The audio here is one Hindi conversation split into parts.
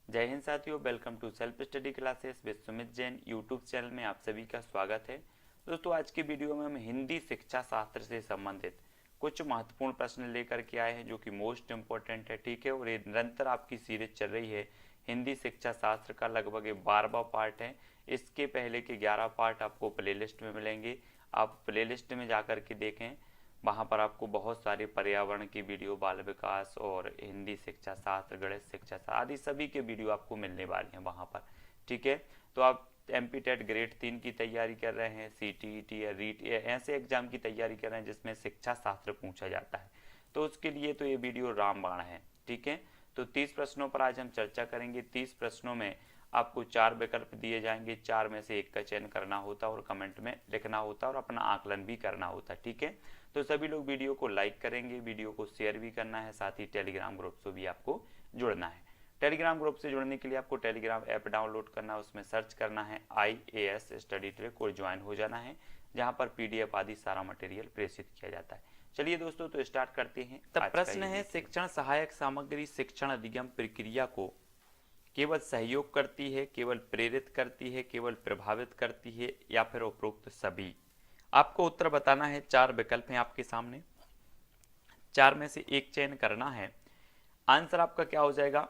जय हिंद साथियों, welcome to self study classes with Sumit Jain YouTube channel में आप सभी का स्वागत है। दोस्तों, आज की वीडियो में हम हिंदी शिक्षा शास्त्र से संबंधित कुछ महत्वपूर्ण प्रश्न लेकर के आए हैं जो कि मोस्ट इम्पोर्टेंट है। ठीक है, और ये निरंतर आपकी सीरीज चल रही है। हिंदी शिक्षा शास्त्र का लगभग ये 12वां पार्ट है। इसके पहले के 11 पार्ट आपको प्लेलिस्ट में मिलेंगे। आप प्लेलिस्ट में जाकर के देखें, वहाँ पर आपको बहुत सारे पर्यावरण की वीडियो, बाल विकास और हिंदी शिक्षा शास्त्र, गणित शिक्षा शास्त्र आदि सभी के वीडियो आपको मिलने वाले हैं वहाँ पर। ठीक है, तो आप एमपी टेट ग्रेड 3 की तैयारी कर रहे हैं, सीटीईटी या रीट या ऐसे एग्जाम की तैयारी कर रहे हैं जिसमें शिक्षा शास्त्र पूछा जाता है, तो उसके लिए तो ये वीडियो रामबाण है। ठीक है, तो 30 प्रश्नों पर आज हम चर्चा करेंगे। 30 प्रश्नों में आपको 4 विकल्प दिए जाएंगे, 4 में से एक का चयन करना होता है और कमेंट में लिखना होता है और अपना आकलन भी करना होता है। ठीक है, तो सभी लोग वीडियो को लाइक करेंगे, वीडियो को शेयर भी करना है, साथ ही टेलीग्राम ग्रुप से भी आपको जुड़ना है। टेलीग्राम ग्रुप से जुड़ने के लिए आपको टेलीग्राम ऐप डाउनलोड करना है, उसमें सर्च करना है IAS स्टडी ट्रैक और ज्वाइन हो जाना है, जहां पर PDF आदि सारा मटेरियल प्रेषित किया जाता है। चलिए दोस्तों, तो स्टार्ट करते हैं। तब प्रश्न है, शिक्षण सहायक सामग्री शिक्षण अधिगम प्रक्रिया को केवल सहयोग करती है, केवल प्रेरित करती है, केवल प्रभावित करती है या फिर उपरोक्त सभी? आपको उत्तर बताना है। 4 विकल्प हैं आपके सामने, 4 में से एक चयन करना है। आंसर आपका क्या हो जाएगा?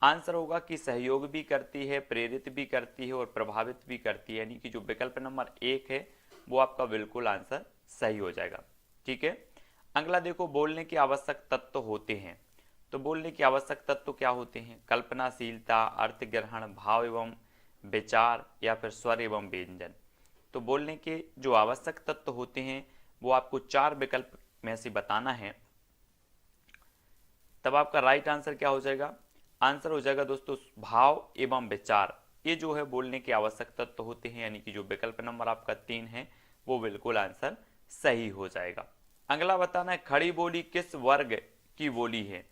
आंसर होगा कि सहयोग भी करती है, प्रेरित भी करती है और प्रभावित भी करती है, यानी कि जो विकल्प नंबर 1 है वो आपका बिल्कुल आंसर सही हो जाएगा। ठीक है, अगला देखो, बोलने के आवश्यक तत्व होते हैं। तो बोलने के आवश्यक तत्व क्या होते हैं? कल्पनाशीलता, अर्थ ग्रहण, भाव एवं विचार या फिर स्वर एवं व्यंजन। तो बोलने के जो आवश्यक तत्व होते हैं वो आपको 4 विकल्प में से बताना है। तब आपका राइट आंसर क्या हो जाएगा? आंसर हो जाएगा दोस्तों भाव एवं विचार। ये जो है बोलने के आवश्यक तत्व होते हैं, यानी कि जो विकल्प नंबर आपका 3 है वो बिल्कुल आंसर सही हो जाएगा। अगला बताना है, खड़ी बोली किस वर्ग की बोली है?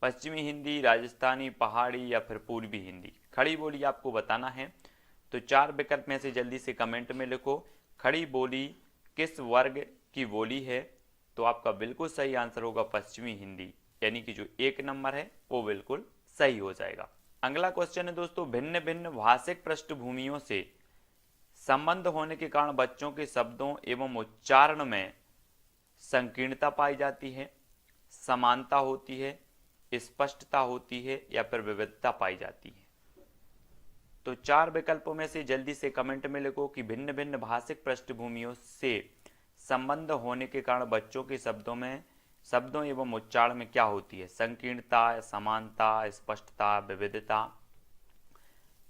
पश्चिमी हिंदी, राजस्थानी, पहाड़ी या फिर पूर्वी हिंदी? खड़ी बोली आपको बताना है। तो 4 विकल्प में से जल्दी से कमेंट में लिखो, खड़ी बोली किस वर्ग की बोली है? तो आपका बिल्कुल सही आंसर होगा पश्चिमी हिंदी, यानी कि जो 1 नंबर है वो बिल्कुल सही हो जाएगा। अगला क्वेश्चन है दोस्तों, भिन्न भिन्न भाषिक पृष्ठभूमियों से संबंध होने के कारण बच्चों के शब्दों एवं उच्चारण में संकीर्णता पाई जाती है, समानता होती है, स्पष्टता होती है या फिर विविधता पाई जाती है? तो 4 विकल्पों में से जल्दी से कमेंट में लिखो कि भिन्न भिन्न भाषिक पृष्ठभूमियों से संबंध होने के कारण बच्चों के शब्दों एवं उच्चारण में क्या होती है? संकीर्णता, समानता, स्पष्टता, विविधता।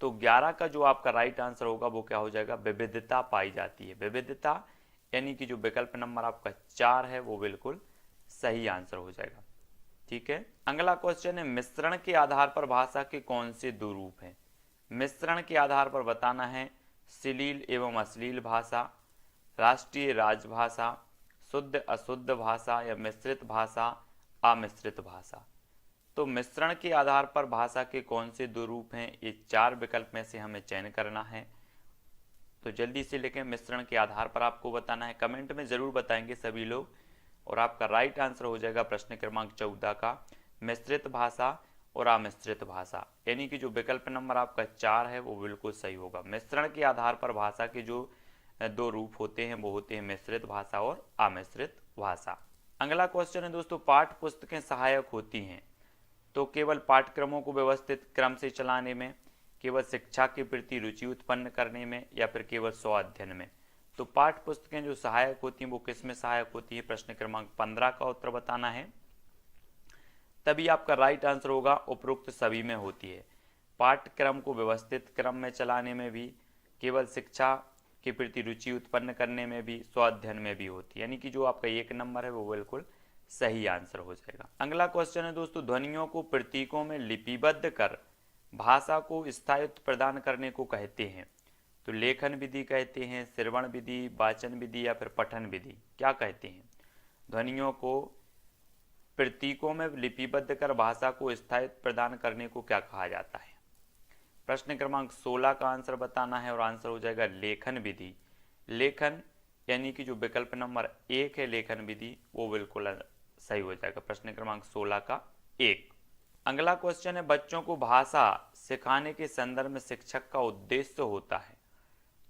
तो 11 का जो आपका राइट आंसर होगा वो क्या हो जाएगा? विविधता पाई जाती है। विविधता यानी कि जो विकल्प नंबर आपका 4 है वो बिल्कुल सही आंसर हो जाएगा। ठीक है, अगला क्वेश्चन है, मिश्रण के आधार पर भाषा के कौन से 2 रूप हैं? मिश्रण के आधार पर बताना है, श्लील एवं अश्लील भाषा, राष्ट्रीय राजभाषा, शुद्ध अशुद्ध भाषा या मिश्रित भाषा, अमिश्रित भाषा। तो मिश्रण के आधार पर भाषा के कौन से 2 रूप हैं? ये 4 विकल्प में से हमें चयन करना है। तो जल्दी से लिखें, मिश्रण के आधार पर आपको बताना है। कमेंट में जरूर बताएंगे सभी लोग। और आपका राइट आंसर हो जाएगा प्रश्न क्रमांक 14 का मिश्रित भाषा और अमिश्रित भाषा, यानी कि जो विकल्प नंबर आपका 4 है वो बिल्कुल सही होगा। मिश्रण के आधार पर भाषा के जो 2 रूप होते हैं वो होते हैं मिश्रित भाषा और अमिश्रित भाषा। अगला क्वेश्चन है दोस्तों, पाठ्य पुस्तकें सहायक होती हैं तो केवल पाठ्यक्रमों को व्यवस्थित क्रम से चलाने में, केवल शिक्षा के प्रति रुचि उत्पन्न करने में या फिर केवल स्व अध्ययन में? तो पाठ्य पुस्तकें जो सहायक होती हैं वो किस में सहायक होती है? प्रश्न क्रमांक 15 का उत्तर बताना है। तभी आपका राइट आंसर होगा उपरोक्त सभी में होती है। पाठ्यक्रम को व्यवस्थित क्रम में चलाने में भी, केवल शिक्षा के प्रति रुचि उत्पन्न करने में भी, स्व अध्ययन में भी होती है, यानी कि जो आपका 1 नंबर है वो बिल्कुल सही आंसर हो जाएगा। अगला क्वेश्चन है दोस्तों, ध्वनियों को प्रतीकों में लिपिबद्ध कर भाषा को स्थायित्व प्रदान करने को कहते हैं? तो लेखन विधि कहते हैं, श्रवण विधि, वाचन विधि या फिर पठन विधि? क्या कहते हैं? ध्वनियों को प्रतीकों में लिपिबद्ध कर भाषा को स्थायित्व प्रदान करने को क्या कहा जाता है? प्रश्न क्रमांक 16 का आंसर बताना है और आंसर हो जाएगा लेखन विधि। लेखन यानी कि जो विकल्प नंबर 1 है लेखन विधि वो बिल्कुल सही हो जाएगा। प्रश्न क्रमांक 16 का 1। अगला क्वेश्चन है बच्चों को भाषा सिखाने के संदर्भ में शिक्षक का उद्देश्य होता है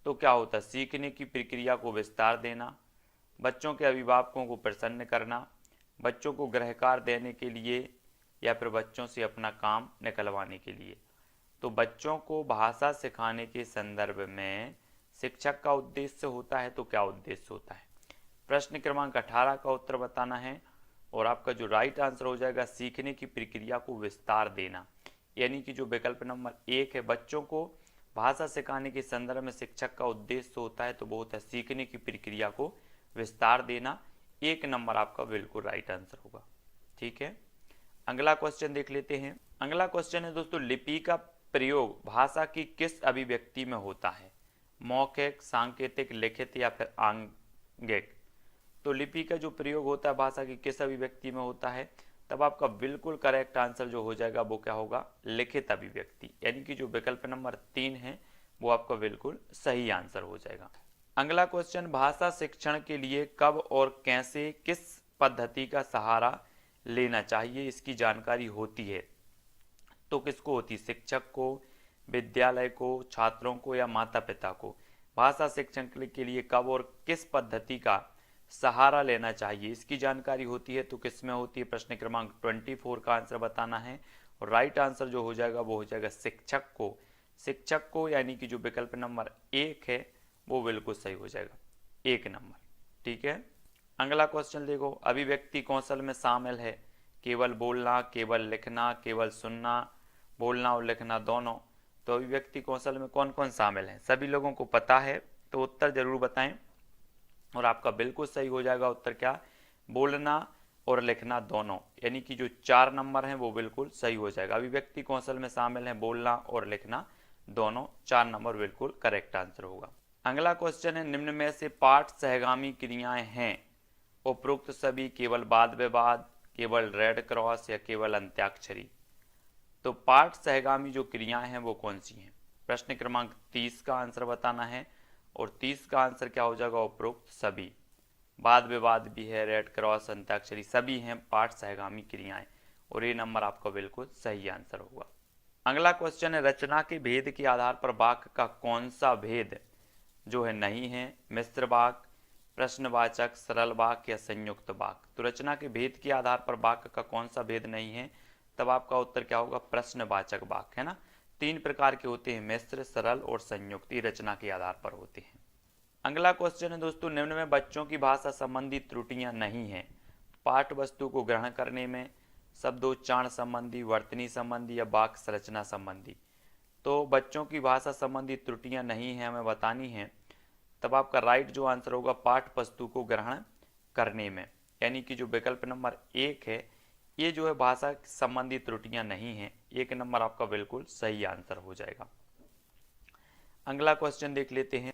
तो क्या होता है? सीखने की प्रक्रिया को विस्तार देना, बच्चों के अभिभावकों को प्रसन्न करना, बच्चों को गृहकार्य देने के लिए, या फिर बच्चों से अपना काम निकलवाने के लिए। तो बच्चों को भाषा सिखाने के संदर्भ में शिक्षक का उद्देश्य होता है तो क्या उद्देश्य होता है? प्रश्न क्रमांक 18 का उत्तर बताना है और आपका जो राइट आंसर हो जाएगा सीखने की प्रक्रिया को विस्तार देना, यानी कि जो विकल्प नंबर 1 है बच्चों को भाषा सिखाने के संदर्भ में शिक्षक का उद्देश्य होता है तो वो होता है सीखने की प्रक्रिया को विस्तार देना। 1 नंबर आपका बिल्कुल राइट आंसर होगा। ठीक है, अगला क्वेश्चन देख लेते हैं। अगला क्वेश्चन है दोस्तों, लिपि का प्रयोग भाषा की किस अभिव्यक्ति में होता है? मौखिक, सांकेतिक, लिखित या फिर आंगिक? तो लिपि का जो प्रयोग होता है भाषा की किस अभिव्यक्ति में होता है? तब आपका बिल्कुल करेक्ट आंसर जो हो जाएगा वो क्या होगा? लिखित अभिव्यक्ति, यानी कि जो विकल्प नंबर 3 है वो आपका बिल्कुल सही आंसर हो जाएगा। अगला क्वेश्चन, भाषा शिक्षण के लिए कब और कैसे किस पद्धति का सहारा लेना चाहिए इसकी जानकारी होती है तो किसको होती? शिक्षक को, विद्यालय को, छात्रों को या माता पिता को? भाषा शिक्षण के लिए कब और किस पद्धति का सहारा लेना चाहिए इसकी जानकारी होती है तो किसमें होती है? प्रश्न क्रमांक 24 का आंसर बताना है और राइट आंसर जो हो जाएगा वो हो जाएगा शिक्षक को। शिक्षक को, यानी कि जो विकल्प नंबर 1 है वो बिल्कुल सही हो जाएगा, 1 नंबर। ठीक है, अगला क्वेश्चन देखो, अभिव्यक्ति कौशल में शामिल है केवल बोलना, केवल लिखना, केवल सुनना, बोलना और लिखना दोनों? तो अभिव्यक्ति कौशल में कौन कौन शामिल है? सभी लोगों को पता है तो उत्तर जरूर बताएं और आपका बिल्कुल सही हो जाएगा उत्तर क्या? बोलना और लिखना दोनों, यानी कि जो 4 नंबर हैं वो बिल्कुल सही हो जाएगा। अभिव्यक्ति कौशल में शामिल है बोलना और लिखना दोनों, 4 नंबर बिल्कुल करेक्ट आंसर होगा। अगला क्वेश्चन है, निम्न में से पाठ सहगामी क्रियाएं हैं उपरोक्त सभी केवल वाद विवाद, केवल रेड क्रॉस या केवल अंत्याक्षरी? तो पाठ सहगामी जो क्रियाएं हैं वो कौन सी हैं? प्रश्न क्रमांक 30 का आंसर बताना है और 30 का आंसर क्या हो जाएगा? उपरोक्त सभी। वाद विवाद भी है, रेड क्रॉस, अंत्याक्षरी सभी हैं पाठ सहगामी क्रियाएं और ये नंबर आपका बिल्कुल सही आंसर होगा। अगला क्वेश्चन है, रचना के भेद के आधार पर वाक्य का कौन सा भेद जो है नहीं है? मिश्र वाक्य, प्रश्नवाचक, सरल वाक्य या संयुक्त वाक्य? तो रचना के भेद के आधार पर वाक्य का कौन सा भेद नहीं है? तब आपका उत्तर क्या होगा? प्रश्नवाचक वाक्य, है ना। 3 प्रकार के होते हैं, मिश्र, सरल और संयुक्त, ये रचना के आधार पर होते हैं। अगला क्वेश्चन है दोस्तों, निम्न में बच्चों की भाषा संबंधी त्रुटियां नहीं हैं पाठ वस्तु को ग्रहण करने में, शब्दोच्चारण संबंधी, वर्तनी संबंधी या वाक्य संरचना संबंधी? तो बच्चों की भाषा संबंधी त्रुटियां नहीं है हमें बतानी है, तब आपका राइट जो आंसर होगा पाठ वस्तु को ग्रहण करने में, यानी कि जो विकल्प नंबर 1 है ये जो है भाषा संबंधी त्रुटियां नहीं है, 1 नंबर आपका बिल्कुल सही आंसर हो जाएगा। अगला क्वेश्चन देख लेते हैं,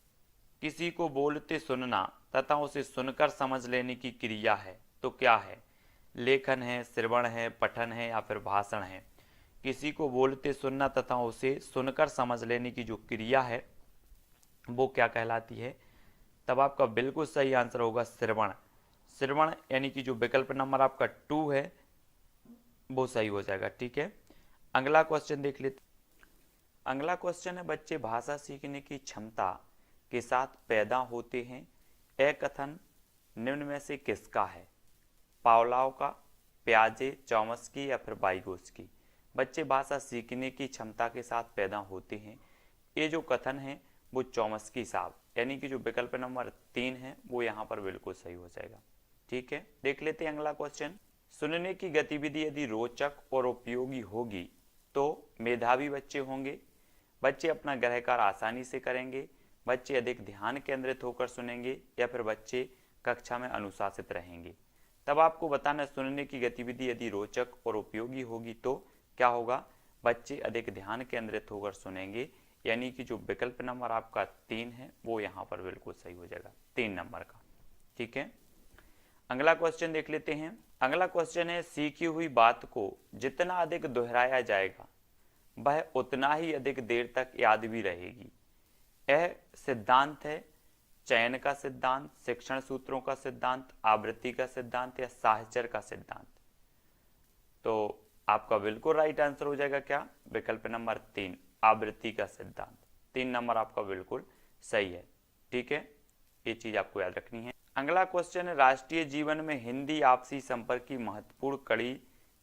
किसी को बोलते सुनना तथा उसे सुनकर समझ लेने की क्रिया है तो क्या है? लेखन है, श्रवण है, पठन है या फिर भाषण है? किसी को बोलते सुनना तथा उसे सुनकर समझ लेने की जो क्रिया है वो क्या कहलाती है? तब आपका बिल्कुल सही आंसर होगा श्रवण। श्रवण यानी कि जो विकल्प नंबर आपका 2 है वो सही हो जाएगा। ठीक है, अगला क्वेश्चन देख लेते। अगला क्वेश्चन है, बच्चे भाषा सीखने की क्षमता के साथ पैदा होते हैं, यह कथन निम्न में से किसका है? पावलोव का, पियाजे, चॉम्स्की या फिर वाइगोत्स्की? बच्चे भाषा सीखने की क्षमता के साथ पैदा होते हैं, ये जो कथन है वो चॉम्स्की साहब, यानी कि जो विकल्प नंबर 3 है वो यहाँ पर बिल्कुल सही हो जाएगा। ठीक है, देख लेते हैं अगला क्वेश्चन। सुनने की गतिविधि यदि रोचक और उपयोगी होगी तो मेधावी बच्चे होंगे, बच्चे अपना गृहकार्य आसानी से करेंगे, बच्चे अधिक ध्यान केंद्रित होकर सुनेंगे या फिर बच्चे कक्षा में अनुशासित रहेंगे? तब आपको बताना, सुनने की गतिविधि यदि रोचक और उपयोगी होगी तो क्या होगा? बच्चे अधिक ध्यान केंद्रित होकर सुनेंगे, यानी कि जो विकल्प नंबर आपका 3 है वो यहाँ पर बिल्कुल सही हो जाएगा, 3 नंबर का। ठीक है, अगला क्वेश्चन देख लेते हैं। अगला क्वेश्चन है, सीखी हुई बात को जितना अधिक दोहराया जाएगा वह उतना ही अधिक देर तक याद भी रहेगी। यह सिद्धांत है चयन का सिद्धांत, शिक्षण सूत्रों का सिद्धांत, आवृत्ति का सिद्धांत या साहचर्य का सिद्धांत? तो आपका बिल्कुल राइट आंसर हो जाएगा क्या, विकल्प नंबर 3, आवृत्ति का सिद्धांत। 3 नंबर आपका बिल्कुल सही है। ठीक है, ये चीज आपको याद रखनी है। अगला क्वेश्चन है, राष्ट्रीय जीवन में हिंदी आपसी संपर्क की महत्वपूर्ण कड़ी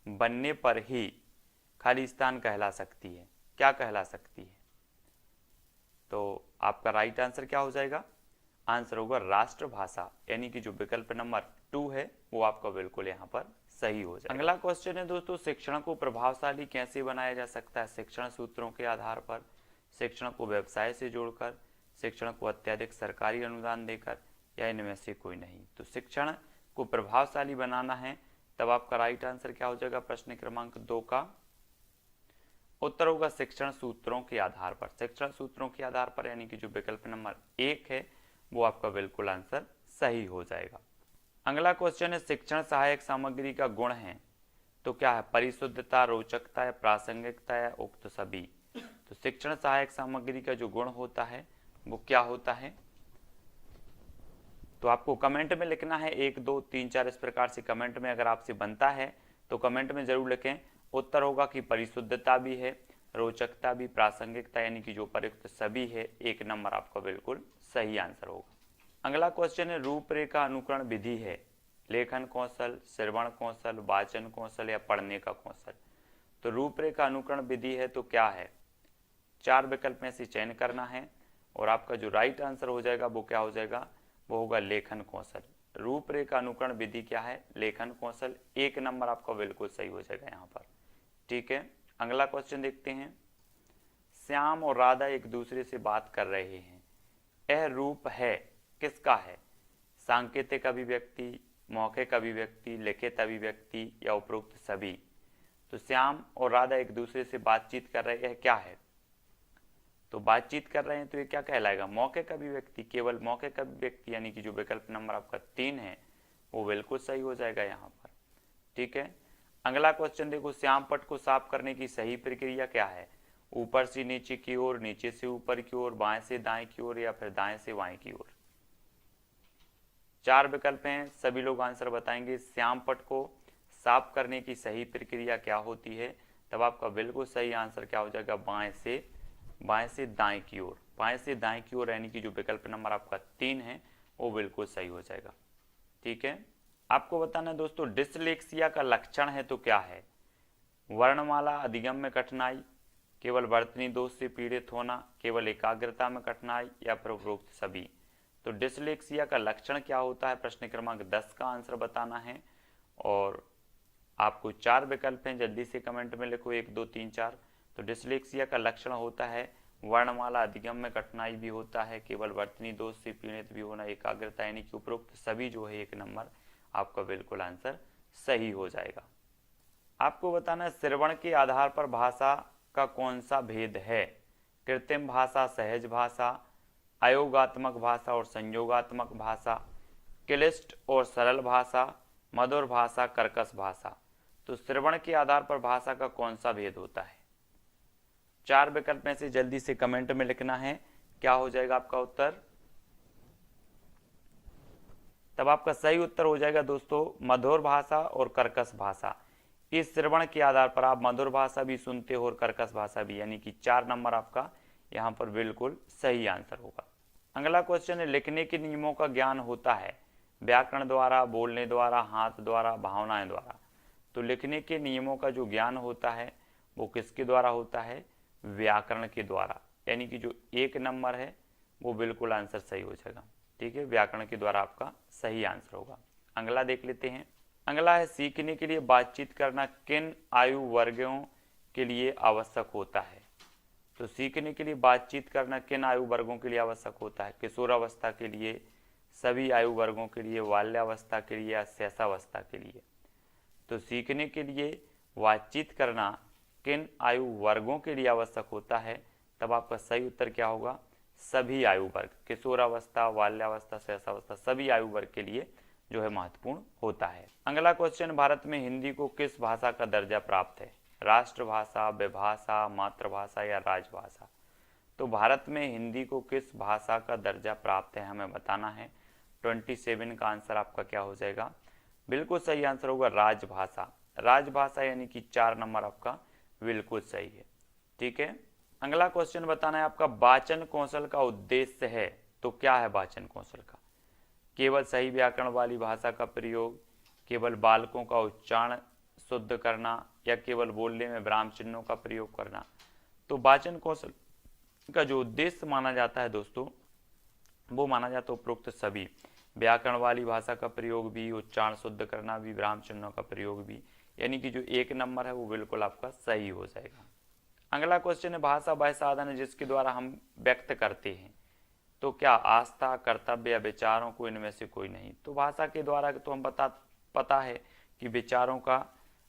बनने पर ही खालिस्तान कहला सकती है, क्या कहला सकती है? तो आपका राइट आंसर क्या हो जाएगा, आंसर होगा राष्ट्रभाषा, यानी कि जो विकल्प नंबर 2 है वो आपका बिल्कुल यहाँ पर सही हो जाएगा। अगला क्वेश्चन है दोस्तों, शिक्षण को प्रभावशाली कैसे बनाया जा सकता है? शिक्षण सूत्रों के आधार पर, शिक्षण को व्यवसाय से जोड़कर, शिक्षण को अत्यधिक सरकारी अनुदान देकर, या इनमें से कोई नहीं। तो शिक्षण को प्रभावशाली बनाना है, तब आपका राइट आंसर क्या हो जाएगा, प्रश्न क्रमांक 2 का उत्तर होगा शिक्षण सूत्रों के आधार पर। शिक्षण सूत्रों के आधार पर यानी कि जो विकल्प नंबर 1 है वो आपका बिल्कुल आंसर सही हो जाएगा। अगला क्वेश्चन है, शिक्षण सहायक सामग्री का गुण है तो क्या है? परिशुद्धता, रोचकता या प्रासंगिकता या उक्त सभी। तो शिक्षण सहायक सामग्री का जो गुण होता है वो क्या होता है? तो आपको कमेंट में लिखना है, 1 2 3 4 इस प्रकार से कमेंट में अगर आपसे बनता है तो कमेंट में जरूर लिखें। उत्तर होगा कि परिशुद्धता भी है, रोचकता भी, प्रासंगिकता यानी कि जो प्रयुक्त सभी है। 1 नंबर आपका बिल्कुल सही आंसर होगा। अगला क्वेश्चन है, रूपरेखा अनुकरण विधि है लेखन कौशल, श्रवण कौशल, वाचन कौशल या पढ़ने का कौशल। तो रूपरेखा अनुकरण विधि है तो क्या है? 4 विकल्प में से चयन करना है और आपका जो राइट आंसर हो जाएगा वो क्या हो जाएगा, वो होगा लेखन कौशल। रूपरेखा अनुकरण विधि क्या है? लेखन कौशल। 1 नंबर आपका बिल्कुल सही हो जाएगा यहाँ पर। ठीक है, अगला क्वेश्चन देखते हैं, श्याम और राधा एक दूसरे से बात कर रहे हैं, यह रूप है किसका है? सांकेतिक अभिव्यक्ति, मौखिक अभिव्यक्ति, लिखित अभिव्यक्ति या उपरोक्त सभी। तो श्याम और राधा एक दूसरे से बातचीत कर रहे हैं, क्या है? तो बातचीत कर रहे हैं तो ये क्या कहलाएगा, मौखिक अभिव्यक्ति, केवल मौखिक अभिव्यक्ति, यानी कि जो विकल्प नंबर आपका 3 है वो बिल्कुल सही हो जाएगा यहाँ पर। ठीक है, अगला क्वेश्चन देखो, श्याम पट को साफ करने की सही प्रक्रिया क्या है? ऊपर से नीचे की ओर, नीचे से ऊपर की ओर, बाएं से दाएं की ओर या फिर दाएं से बाएं की ओर। 4 विकल्प हैं, सभी लोग आंसर बताएंगे। श्याम पट को साफ करने की सही प्रक्रिया क्या होती है? तब आपका बिल्कुल सही आंसर क्या हो जाएगा, बाएं से दाएं की ओर। बाएं से दाएं की ओर यानी कि जो विकल्प नंबर आपका 3 है वो बिल्कुल सही हो जाएगा। ठीक है, आपको बताना है दोस्तों, डिसलेक्सिया का लक्षण है तो क्या है? वर्णमाला अधिगम में कठिनाई, केवल वर्तनी दोष से पीड़ित होना, केवल एकाग्रता में कठिनाई या फिर उपरोक्त सभी। तो डिसलेक्सिया का लक्षण क्या होता है? प्रश्न क्रमांक 10 का आंसर बताना है और आपको 4 विकल्प हैं, जल्दी से कमेंट में लिखो, 1 2 3 4। तो डिसलेक्सिया का लक्षण होता है वर्णमाला अधिगम में कठिनाई भी होता है, केवल वर्तनी दोष से पीड़ित भी होना, एकाग्रता, यानी कि उपरोक्त सभी जो है 1 नंबर आपका बिल्कुल आंसर सही हो जाएगा। आपको बताना है, श्रवण के आधार पर भाषा का कौन सा भेद है? कृत्रिम भाषा, सहज भाषा, अयोगात्मक भाषा और संयोगात्मक भाषा, क्लिष्ट और सरल भाषा, मधुर भाषा, कर्कश भाषा। तो श्रवण के आधार पर भाषा का कौन सा भेद होता है? 4 विकल्प में से जल्दी से कमेंट में लिखना है, क्या हो जाएगा आपका उत्तर? तब आपका सही उत्तर हो जाएगा दोस्तों मधुर भाषा और कर्कश भाषा। इस श्रवण के आधार पर आप मधुर भाषा भी सुनते हो और कर्कश भाषा भी, यानी कि 4 नंबर आपका यहाँ पर बिल्कुल सही आंसर होगा। अगला क्वेश्चन है, लिखने के नियमों का ज्ञान होता है व्याकरण द्वारा, बोलने द्वारा, हाथ द्वारा, भावनाएं द्वारा। तो लिखने के नियमों का जो ज्ञान होता है वो किसके द्वारा होता है? व्याकरण के द्वारा, यानी कि जो 1 नंबर है वो बिल्कुल आंसर सही हो जाएगा। ठीक है, व्याकरण के द्वारा आपका सही आंसर होगा। अगला देख लेते हैं, अगला है, सीखने के लिए बातचीत करना किन आयु वर्गों के लिए आवश्यक होता है? तो सीखने के लिए बातचीत करना किन आयु वर्गों के लिए आवश्यक होता है? किशोरावस्था के लिए, सभी आयु वर्गों के लिए, बाल्यावस्था के लिए या शैशवावस्था के लिए। तो सीखने के लिए बातचीत करना किन आयु वर्गों के लिए आवश्यक होता है? तब आपका सही उत्तर क्या होगा? सभी आयु वर्ग, किशोरावस्था, बाल्यावस्था, शैशवावस्था, सभी आयु वर्ग के लिए जो है महत्वपूर्ण होता है। अगला क्वेश्चन, भारत में हिंदी को किस भाषा का दर्जा प्राप्त है? राष्ट्रभाषा, विभाषा, मातृभाषा या राजभाषा। तो भारत में हिंदी को किस भाषा का दर्जा प्राप्त है हमें बताना है। 27 का आंसर आपका क्या हो जाएगा? बिल्कुल सही आंसर होगा राजभाषा। राजभाषा यानी कि 4 नंबर आपका बिल्कुल सही है। ठीक है, अगला क्वेश्चन बताना है आपका वाचन कौशल का उद्देश्य है। तो क्या है वाचन कौशल का? केवल सही व्याकरण वाली भाषा का प्रयोग, केवल बालकों का उच्चारण शुद्ध करना, या केवल बोलने में विराम चिन्हों का प्रयोग करना। तो वाचन कौशल का जो उद्देश्य माना जाता है दोस्तों, वो माना जाता है उपरोक्त सभी, व्याकरण वाली भाषा का प्रयोग भी, उच्चारण शुद्ध करना भी, विराम चिन्हों का प्रयोग भी, यानी कि जो 1 नंबर है वो बिल्कुल आपका सही हो जाएगा। अगला क्वेश्चन है भाषा वह साधन है जिसके द्वारा हम व्यक्त करते हैं। तो क्या आस्था, कर्तव्य या विचारों को, इनमें से कोई नहीं। तो भाषा के द्वारा तो हम पता है कि विचारों का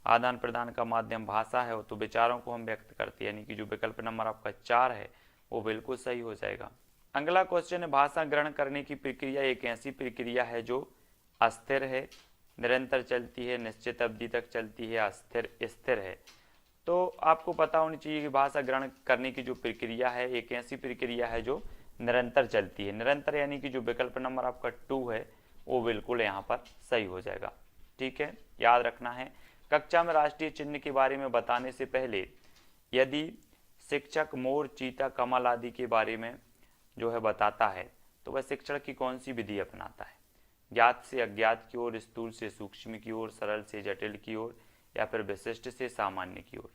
आदान प्रदान का माध्यम भाषा है, तो विचारों को हम व्यक्त करते हैं, यानी कि जो विकल्प नंबर आपका 4 है वो बिल्कुल सही हो जाएगा। अगला क्वेश्चन है भाषा ग्रहण करने की प्रक्रिया एक ऐसी प्रक्रिया है जो अस्थिर है, निरंतर चलती है, निश्चित अवधि तक चलती है, अस्थिर स्थिर है। तो आपको पता होनी चाहिए कि भाषा ग्रहण करने की जो प्रक्रिया है एक ऐसी प्रक्रिया है जो निरंतर चलती है। निरंतर यानी कि जो विकल्प नंबर आपका 2 है वो बिल्कुल यहाँ पर सही हो जाएगा। ठीक है, याद रखना है। कक्षा में राष्ट्रीय चिन्ह के बारे में बताने से पहले यदि शिक्षक मोर, चीता, कमल आदि के बारे में जो है बताता है तो वह शिक्षण की कौन सी विधि अपनाता है? ज्ञात से अज्ञात की ओर, स्थूल से सूक्ष्म की ओर, सरल से जटिल की ओर, या फिर विशिष्ट से सामान्य की ओर?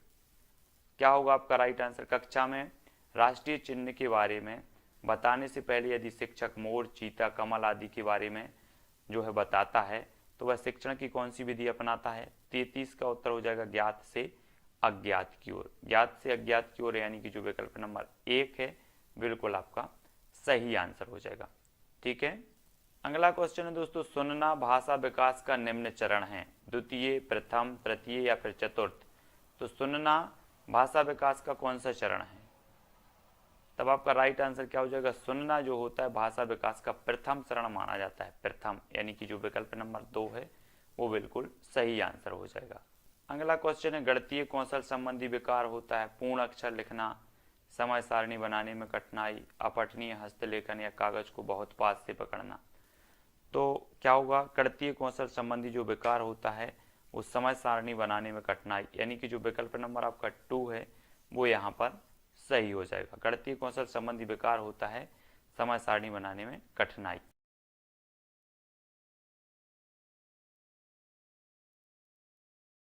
क्या होगा आपका राइट आंसर? कक्षा में राष्ट्रीय चिन्ह के बारे में बताने से पहले यदि शिक्षक मोर, चीता, कमल आदि के बारे में जो है बताता है तो वह शिक्षण की कौन सी विधि अपनाता है? 33 का उत्तर हो जाएगा ज्ञात से अज्ञात की ओर। ज्ञात से अज्ञात की ओर यानी कि जो विकल्प नंबर 1 है बिल्कुल आपका सही आंसर हो जाएगा। ठीक है, अगला क्वेश्चन है दोस्तों, सुनना भाषा विकास का निम्न चरण है, द्वितीय, प्रथम, तृतीय या फिर चतुर्थ। तो सुनना भाषा विकास का कौन सा चरण है? तब आपका राइट आंसर क्या हो जाएगा? सुनना जो होता है भाषा विकास का प्रथम चरण माना जाता है, प्रथम, यानी कि जो विकल्प नंबर 2 है वो बिल्कुल सही आंसर हो जाएगा। अगला क्वेश्चन है, गणितीय कौशल संबंधी विकार होता है पूर्ण अक्षर लिखना, समय सारणी बनाने में कठिनाई, अपठनीय हस्तलेखन, या कागज को बहुत पास से पकड़ना। तो क्या होगा? गणितीय कौशल संबंधी जो विकार होता है वो समय सारणी बनाने में कठिनाई, यानी कि जो विकल्प नंबर आपका 2 है वो यहाँ पर सही हो जाएगा। गणितीय कौशल संबंधी विकार होता है समय सारणी बनाने में कठिनाई।